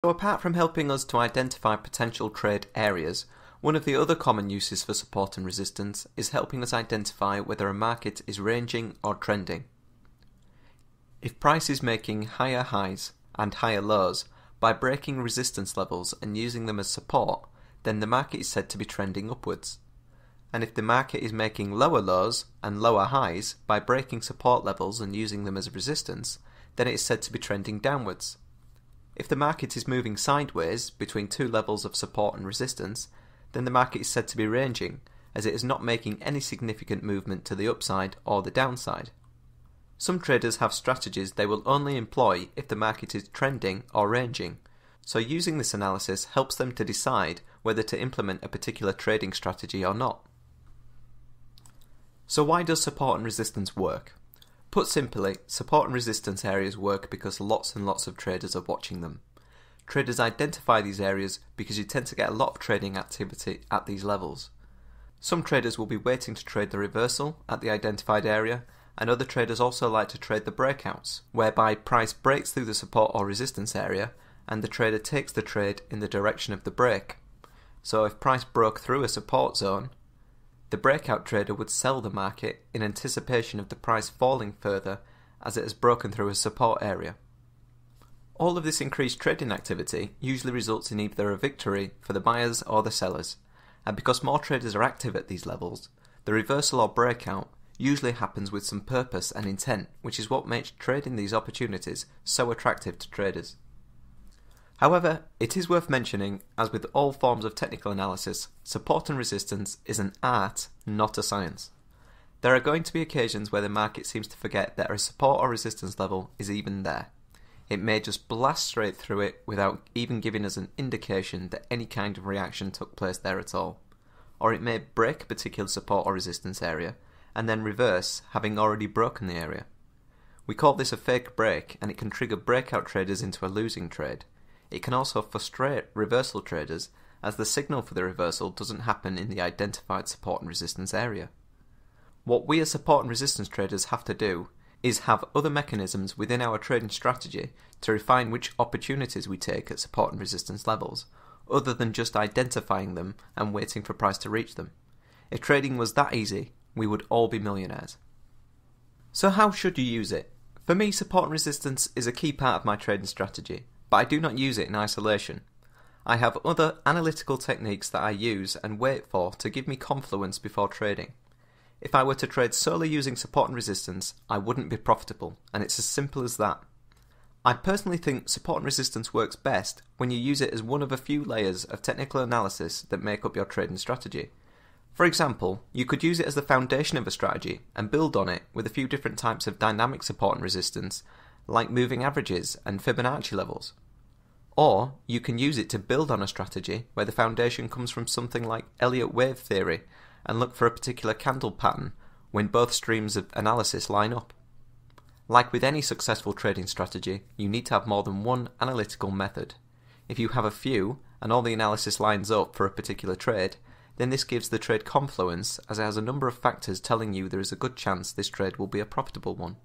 So apart from helping us to identify potential trade areas, one of the other common uses for support and resistance is helping us identify whether a market is ranging or trending. If price is making higher highs and higher lows by breaking resistance levels and using them as support, then the market is said to be trending upwards. And if the market is making lower lows and lower highs by breaking support levels and using them as resistance, then it is said to be trending downwards. If the market is moving sideways between two levels of support and resistance, then the market is said to be ranging, as it is not making any significant movement to the upside or the downside. Some traders have strategies they will only employ if the market is trending or ranging, so using this analysis helps them to decide whether to implement a particular trading strategy or not. So why does support and resistance work? Put simply, support and resistance areas work because lots and lots of traders are watching them. Traders identify these areas because you tend to get a lot of trading activity at these levels. Some traders will be waiting to trade the reversal at the identified area, and other traders also like to trade the breakouts, whereby price breaks through the support or resistance area and the trader takes the trade in the direction of the break. So if price broke through a support zone, the breakout trader would sell the market in anticipation of the price falling further as it has broken through a support area. All of this increased trading activity usually results in either a victory for the buyers or the sellers, and because more traders are active at these levels, the reversal or breakout usually happens with some purpose and intent, which is what makes trading these opportunities so attractive to traders. However, it is worth mentioning, as with all forms of technical analysis, support and resistance is an art, not a science. There are going to be occasions where the market seems to forget that a support or resistance level is even there. It may just blast straight through it without even giving us an indication that any kind of reaction took place there at all. Or it may break a particular support or resistance area, and then reverse, having already broken the area. We call this a fake break, and it can trigger breakout traders into a losing trade. It can also frustrate reversal traders, as the signal for the reversal doesn't happen in the identified support and resistance area. What we as support and resistance traders have to do is have other mechanisms within our trading strategy to refine which opportunities we take at support and resistance levels, other than just identifying them and waiting for price to reach them. If trading was that easy, we would all be millionaires. So how should you use it? For me, support and resistance is a key part of my trading strategy, but I do not use it in isolation. I have other analytical techniques that I use and wait for to give me confluence before trading. If I were to trade solely using support and resistance, I wouldn't be profitable, and it's as simple as that. I personally think support and resistance works best when you use it as one of a few layers of technical analysis that make up your trading strategy. For example, you could use it as the foundation of a strategy and build on it with a few different types of dynamic support and resistance, like moving averages and Fibonacci levels. Or you can use it to build on a strategy where the foundation comes from something like Elliott wave theory and look for a particular candle pattern when both streams of analysis line up. Like with any successful trading strategy, you need to have more than one analytical method. If you have a few and all the analysis lines up for a particular trade, then this gives the trade confluence, as it has a number of factors telling you there is a good chance this trade will be a profitable one.